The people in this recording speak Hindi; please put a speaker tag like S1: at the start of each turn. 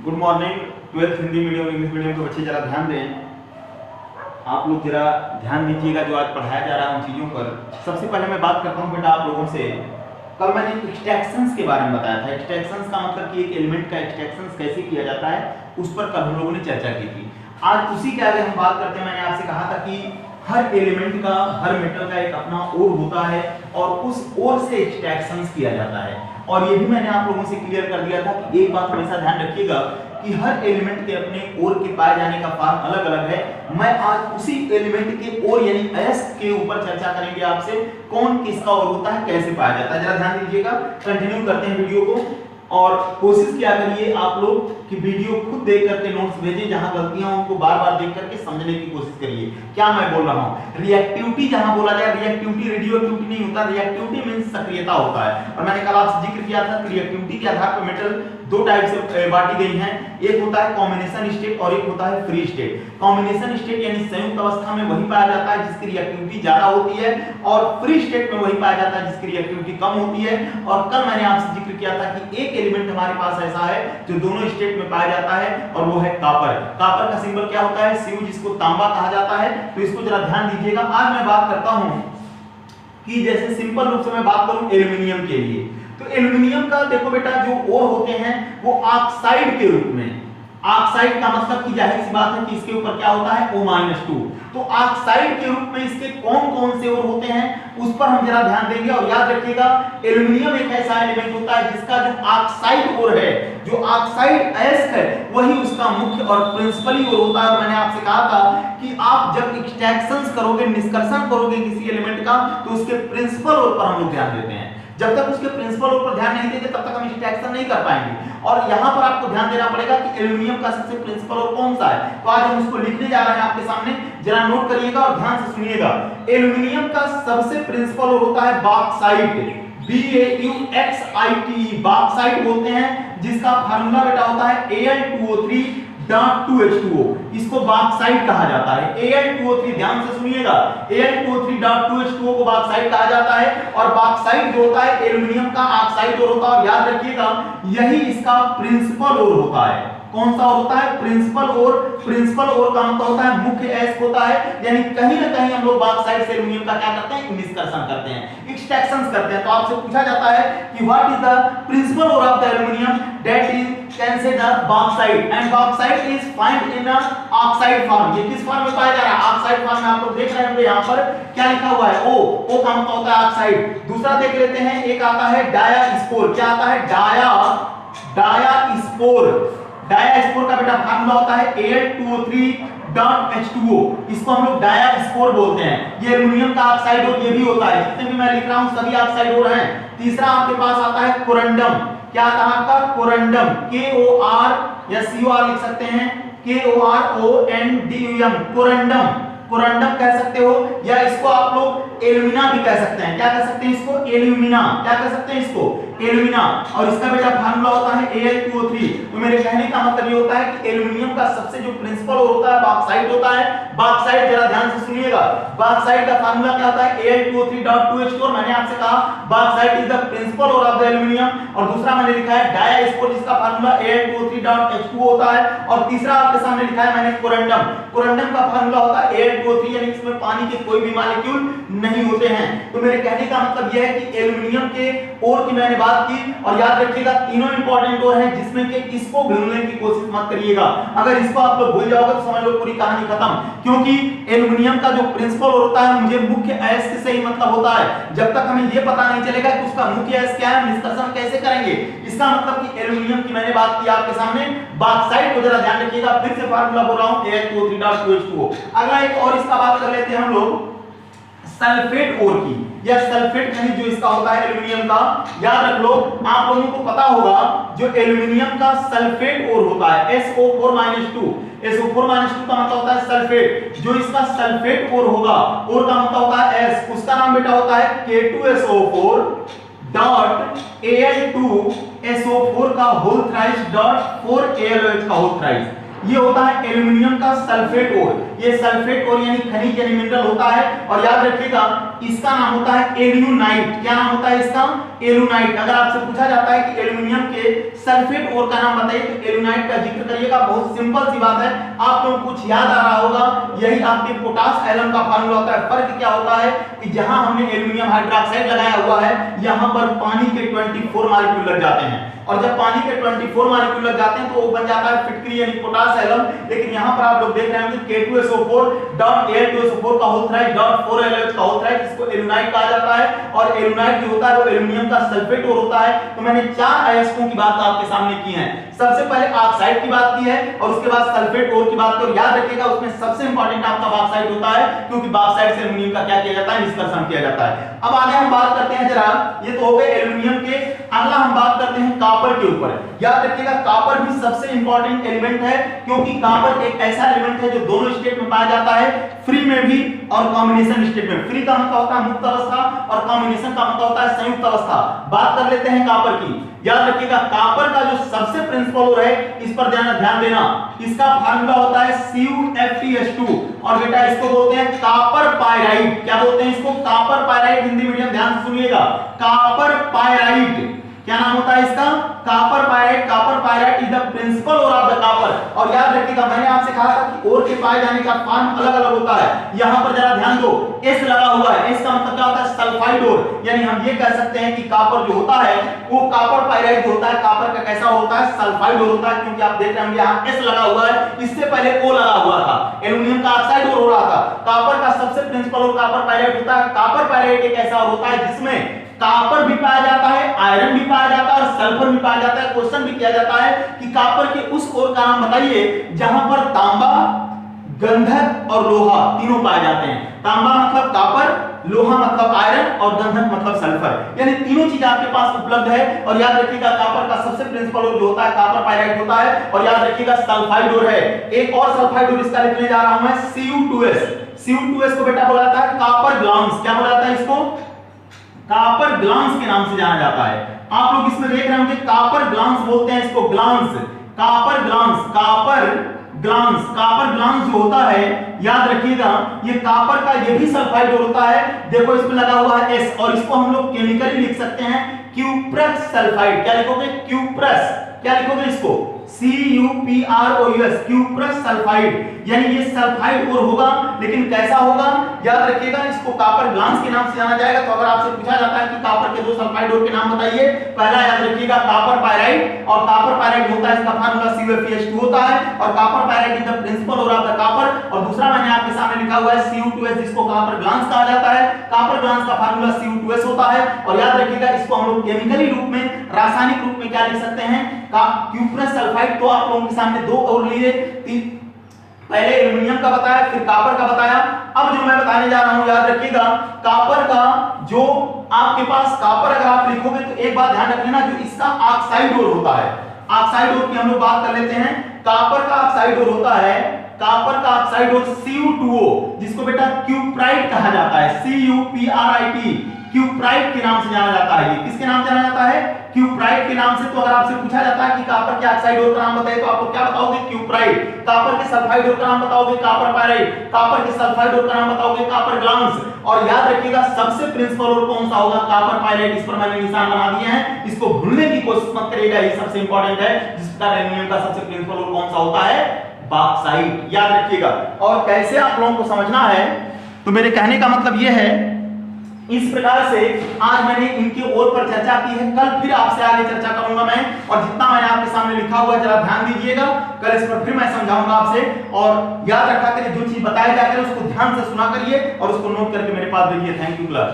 S1: Good morning. 12th Hindi medium English medium के बच्चे जरा ध्यान दें। आप लोग जरा ध्यान दीजिएगा जो आज पढ़ाया जा रहा है उन चीज़ों पर। सबसे पहले मैं बात करता हूँ बेटा आप लोगों से। कल मैंने एक्सट्रैक्शंस के बारे में बताया था। एक्सट्रैक्शंस का मतलब कि एक एलिमेंट का एक्सट्रैक्शंस कैसे किया जाता है उस पर कल हम लोगों ने चर्चा की थी। आज उसी के आगे हम बात करते हैं। मैंने आपसे कहा था कि हर एलिमेंट का, हर मेटल का एक अपना ओर होता है और उस ओर से एक्सट्रैक्शंस किया जाता है। और ये भी मैंने आप लोगों से क्लियर कर दिया था कि एक बात हमेशा ध्यान रखिएगा कि हर एलिमेंट के अपने ओर के पाए जाने का फॉर्म अलग अलग है। मैं आज उसी एलिमेंट के ओर यानी एस के ऊपर चर्चा करेंगे आपसे, कौन किसका ओर होता है, कैसे पाया जाता है। जरा ध्यान दीजिएगा, कंटिन्यू करते हैं वीडियो को और कोशिश किया करिए आप लोग कि वीडियो खुद देख करके नोट्स भेजिए। जहां गलतियां हो उनको बार-बार देख करके समझने की कोशिश करिए क्या मैं बोल रहा हूं। रिएक्टिविटी जहां बोला जाए, रिएक्टिविटी रेडियोएक्टिविटी नहीं होता, रिएक्टिविटी मींस सक्रियता होता है। और मैंने कल आपसे जिक्र किया था कि रिएक्टिविटी के आधार पर मेटल दो टाइप से बांटी गई हैं। एक होता है कॉम्बिनेशन स्टेट और एक होता है फ्री स्टेट। कॉम्बिनेशन स्टेट यानी संयुक्त अवस्था में वही पाया जाता है जिसकी रिएक्टिविटी ज्यादा होती है और फ्री स्टेट में वही पाया जाता है जिसकी रिएक्टिविटी कम होती है। और कल मैंने आपसे जिक्र किया था कि एक एलिमेंट हमारे पास ऐसा है जो दोनों स्टेट में पाया जाता है और वो है कॉपर। कॉपर का सिंबल क्या होता है? Cu, जिसको तांबा कहा जाता है। तो इसको जरा ध्यान दीजिएगा। आज मैं बात करता हूं कि जैसे सिंपल रूप से मैं बात करूं एल्युमिनियम के लिए, तो एल्युमिनियम का देखो बेटा जो ओर होते हैं वो ऑक्साइड के रूप में। ऑक्साइड का मतलब कि जाहिर सी बात है कि इसके ऊपर क्या होता है O-2। तो ऑक्साइड के रूप में इसके कौन-कौन से ओर होते हैं उस पर हम जरा ध्यान देंगे। और याद रखिएगा एल्युमिनियम एक ऐसा एलिमेंट होता है जिसका जो ऑक्साइड ओर है, जो ऑक्साइड अयस्क है, वही उसका मुख्य और प्रिंसिपली ओर होता है। और मैंने आपसे कहा था कि आप जब एक्सट्रैक्शंस करोगे, निष्कर्षण करोगे किसी एलिमेंट का, तो उसके प्रिंसिपल ओर पर हम लोग ध्यान देते हैं। जब तक उसके प्रिंसिपल ओर पर ध्यान नहीं देंगे तब तक हम एक्सट्रैक्शन नहीं कर पाएंगे। और यहां पर आपको ध्यान देना पड़ेगा कि एल्युमिनियम का सबसे प्रिंसिपल ओर कौन सा है। तो आज हम उसको लिखने जा रहे हैं आपके सामने, जरा नोट करिएगा और ध्यान से सुनिएगा। एल्युमिनियम का सबसे प्रिंसिपल ओर होता है बॉक्साइट, BAUXIT, बॉक्साइट बोलते हैं, जिसका फार्मूला बेटा होता है Al2O3.2H2O। इसको बॉक्साइट कहा जाता है। Al2O3, ध्यान से सुनिएगा, Al2O3.2H2O को बॉक्साइट कहा जाता है। और बॉक्साइट जो होता है एल्युमिनियम का ऑक्साइड ओर होता है। और याद रखिएगा यही इसका प्रिंसिपल ओर होता है। कौन सा होता है? प्रिंसिपल ओर। प्रिंसिपल ओर का मतलब होता है मुख्य अयस्क होता है, यानी कहीं ना कहीं हम लोग बॉक्साइट से एल्युमिनियम का क्या करते हैं? निष्कर्षण करते हैं, एक्सट्रैक्शंस करते हैं। तो आपसे पूछा जाता है कि what is the principal ore of the aluminium? That is can say the bauxite, and bauxite is found in a oxide form. ये किस फॉर्म में पाया जा रहा है? ऑक्साइड फॉर्म में। आप लोग देख रहे होंगे यहाँ पर क्या लिखा हुआ है? O का मतलब होता है ऑक्साइड। दूसरा देख लेते हैं, एक आता है डायास्पोर। क्या आता है? डायास्पोर। डायास्पोर का बेटा फार्मूला होता है Al2O3.H2O। इसको हम लोग डायास्पोर बोलते हैं। ये एल्युमिनियम का ऑक्साइड और ये भी होता है, जितने भी मैं लिख रहा हूं सभी ऑक्साइड और हैं। तीसरा आपके पास आता है कोरंडम। क्या आता है आपका? कोरंडम, KOR या COR लिख सकते हैं, KORONDUM, कोरंडम। कोरंडम कह सकते हो या इसको आप लोग एल्यूमिना भी कह सकते हैं। क्या कह सकते हैं इसको? एल्यूमिना। क्या कह सकते हैं इसको? एल्यूमिना। और इसका बेटा फार्मूला होता है Al2O3। तो मेरे कहने का मतलब ये होता है कि एल्युमिनियम का सबसे जो प्रिंसिपल होता है बॉक्साइट होता है। बॉक्साइट जरा ध्यान से सुनिएगा, बॉक्साइट का फार्मूला क्या होता है? Al2O3.2H2O। मैंने आपसे कहा bauxite is the principal ore of the aluminium. और दूसरा मैंने लिखा है डायास्पोर, जिसका फार्मूला Al2O3.H2O होता है। और तीसरा आपके सामने लिखा है मैंने कोरंडम। कोरंडम का फार्मूला होता है Al2O3, यानी इसमें पानी के कोई भी मॉलिक्यूल नहीं होते हैं। तो मेरे कहने का मतलब यह है कि एल्युमिनियम के ओर की मैंने बात की। और याद रखिएगा तीनों इंपॉर्टेंट ओर हैं, जिसमें कि इसको भूलने की कोशिश मत करिएगा। अगर इसको आप लोग भूल जाओगे तो समझ लो पूरी कहानी खत्म। क्योंकि एल्युमिनियम का जो प्रिंसिपल ओर होता है मुझे मुख्य अयस्क से ही मतलब होता है। जब तक हमें ये पता नहीं चलेगा कि उसका मुख्य अयस्क क्या है, निष्कर्षण कैसे करेंगे। इसका मतलब कि एल्युमिनियम की मैंने बात की आपके सामने। बॉक्साइट को जरा ध्यान रखिएगा, फिर से फार्मूला बोल रहा हूं Al2O3.2H2O। अगला एक और इसका बात कर लेते हैं हम लोग सल्फेट ओर की, या सल्फेट यानी जो इसका होता है एल्युमिनियम का। याद रख लो, आप लोगों को पता होगा जो एल्युमिनियम का सल्फेट ओर होता है SO4-2। SO4-2 का मतलब होता है सल्फेट। जो इसका सल्फेट ओर होगा, ओर का मतलब होता है S, उसका नाम बेटा होता है K2SO4 डॉट Al2SO4 का होल थ्राइस डॉट 4AlOH का होल थ्राइस। ये होता है एल्युमिनियम का सल्फेट ओर। ये सल्फेट ओर यानी खनिज यानी मिनरल होता है। और याद रखिएगा इसका नाम होता है एल्यूनाइट। क्या नाम होता है इसका? एल्यूनाइट। अगर आपसे पूछा जाता है कि एल्युमिनियम के सल्फेट और का नाम बताइए तो एल्यूनाइट का जिक्र करिएगा। बहुत सिंपल सी बात है, आप लोगों को कुछ याद आ रहा होगा, यही आपके पोटाश एलम का फार्मूला होता है। फर्क क्या होता है कि जहां हमने एल्युमिनियम हाइड्रोक्साइड लगाया हुआ है, यहां पर पानी के 24 मॉलिक्यूल लग जाते हैं, और जब पानी के 24 मॉलिक्यूल लग जाते हैं तो वो बन जाता है फिटकरी यानी पोटाश एलम। लेकिन यहां पर आप लोग देख रहे होंगे K2SO4.Al2SO4 का होल थ्राइड .4LH का होल थ्राइड, इसको एल्यूनाइट कहा जाता है। और एल्यूनाइट जो होता है वो एल्युमिनियम का सल्फेट और होता है। तो मैंने 4 अयस्कों की बात आपके सामने की है। सबसे पहले ऑक्साइड की बात की है और उसके बाद सल्फेट और की बात की। और याद रखिएगा उसमें सबसे इंपॉर्टेंट आपका बॉक्साइट होता है, क्योंकि बॉक्साइट से एल्युमिनियम का क्या किया जाता है? निष्कर्षण किया जाता है। अब आगे हम बात करते हैं जरा, ये तो हो गए एल्युमिनियम के। अगला हम बात करते हैं कॉपर के ऊपर। याद रखिएगा कॉपर भी सबसे इंपॉर्टेंट एलिमेंट है, क्योंकि कॉपर एक ऐसा एलिमेंट है जो दोनों स्टेट में पाया जाता है, फ्री में भी और कॉम्बिनेशन स्टेट में। फ्री का मतलब होता है मुक्त अवस्था और कॉम्बिनेशन का मतलब होता है संयुक्त अवस्था। बात कर लेते हैं कॉपर की। याद रखिएगा कॉपर का जो सबसे प्रिंसिपल है, इस पर ध्यान देना, इसका फार्मूला होता है CuFeS2 और बेटा इसको बोलते हैं कॉपर पायराइट। क्या बोलते हैं इसको? Copper pyrite. हिंदी मीडियम ध्यान से सुनिएगा, कॉपर पायराइट। क्या नाम होता है इसका? Copper pyrite. Copper pyrite is the principal ore of the copper. और याद रखिएगा मैंने आपसे कहा था कि ओर के पाए जाने का फॉर्म अलग अलग होता है। यहां पर जरा ध्यान दो, S लगा हुआ है। S का मतलब क्या होता है? Sulphide ore. यानी हम ये कह सकते हैं कि कॉपर जो होता है वो कॉपर पायराइट होता है। कॉपर का कैसा होता है? सल्फाइड ओर होता है, क्योंकि आप देख रहे हैं यहां S लगा हुआ है, इससे पहले O लगा हुआ था। एल्युमिनियम का ऑक्साइड ओर हो रहा था। कॉपर का सबसे प्रिंसिपल ओर कॉपर पायराइट होता है। कॉपर पायराइट एक ऐसा होता है जिसमें कॉपर भी पाया जाता है, आयरन भी पाया जाता है और सल्फर भी पाया जाता है। क्वेश्चन भी किया जाता है कि कॉपर के उस ओर का नाम बताइए जहां पर तांबा, गंधक और लोहा तीनों पाए जाते हैं। तांबा मतलब कॉपर, लोहा मतलब आयरन और गंधक मतलब सल्फर। यानी तीनों चीज आपके पास उपलब्ध है। और याद रखिएगा कॉपर का सबसे प्रिंसिपल ओर जो होता है कॉपर पायराइट होता है। और याद रखिएगा सल्फाइड ओर है। एक और सल्फाइड ओर इसका लिखने जा रहा हूं मैं, Cu2S। Cu2S को बेटा बोला जाता है कॉपर ग्लांस। क्या बोला जाता है इसको? कॉपर ग्लांस के नाम से जाना जाता है। आप लोग इसमें देख रहे होंगे कॉपर ग्लांस बोलते हैं इसको, glance, copper glance, copper glance. Copper glance जो होता है, याद रखिएगा ये कॉपर का ये भी सल्फाइड होता है। देखो इसमें लगा हुआ है S, और इसको हम लोग केमिकली लिख सकते हैं क्यूप्रस सल्फाइड। क्या लिखोगे? क्यूप्रस। क्या लिखोगे इसको? CuPrOS, cuprous sulphide. यानी ये सल्फाइड और होगा, लेकिन कैसा होगा? याद रखिएगा इसको कॉपर ग्लांस के नाम से जाना जाएगा। तो अगर आपसे पूछा जाता है कि कॉपर के दो सल्फाइड और के नाम बताइए, पहला याद रखिएगा कॉपर पायराइट। और कॉपर पायराइट होता है, इसका फार्मूला CuFeS2 होता है। और copper pyrite is the principal ore of the copper. और दूसरा मैंने आपके सामने लिखा हुआ है Cu2S, जिसको कॉपर ग्लांस कहा जाता है। कॉपर ग्लांस का फार्मूला Cu2S होता है। और याद रखिएगा इसको हम लोग केमिकली रूप में, रासायनिक रूप में क्या लिख सकते हैं? Cuprous sulphide. तो आप लोगों के सामने दो और लिए, पहले एल्युमिनियम का बताया, फिर कॉपर का बताया। अब जो मैं बताने जा रहा हूं, याद रखिएगा कॉपर का जो आपके पास कॉपर अगर आप लिखोगे तो एक बात ध्यान रख लेना, जो इसका ऑक्साइड ओर होता है, ऑक्साइड ओर की हम लोग बात कर लेते हैं। कॉपर का ऑक्साइड ओर होता है, कॉपर का ऑक्साइड ओर Cu2O, जिसको बेटा क्यूप्राइट कहा जाता है, CuPrite, क्यूप्राइट के नाम से जाना जाता है। ये किसके नाम से जाना जाता है? क्यूप्राइट के नाम से। तो अगर आपसे पूछा जाता है कि कॉपर के ऑक्साइड ओर का नाम बताइए, तो आपको क्या बताओगे? क्यूप्राइट। कॉपर के सल्फाइड ओर का नाम बताओगे? Copper pyrite. कॉपर के सल्फाइड ओर का नाम बताओगे? Copper glance. और याद रखिएगा सबसे प्रिंसिपल ओर कौन सा होगा? Copper pyrite. इस पर मैंने निशान बना दिए हैं, इसको भूलने की कोशिश मत करिएगा, ये सबसे इंपॉर्टेंट है। जिसका एल्युमिनियम का सबसे प्रिंसिपल ओर कौन सा होता है? बॉक्साइट। याद रखिएगा। और कैसे आप लोगों को समझना है, तो मेरे कहने का मतलब यह है, इस प्रकार से आज मैंने इनके ओर पर चर्चा की है। कल फिर आपसे आगे चर्चा करूंगा मैं, और जितना मैंने आपके सामने लिखा हुआ है जरा ध्यान दीजिएगा। कल इस पर फिर मैं समझाऊंगा आपसे। और याद रखा करिए, जो चीज बताई जा रही है उसको ध्यान से सुना करिए और उसको नोट करके मेरे पास भेजिए। Thank you class.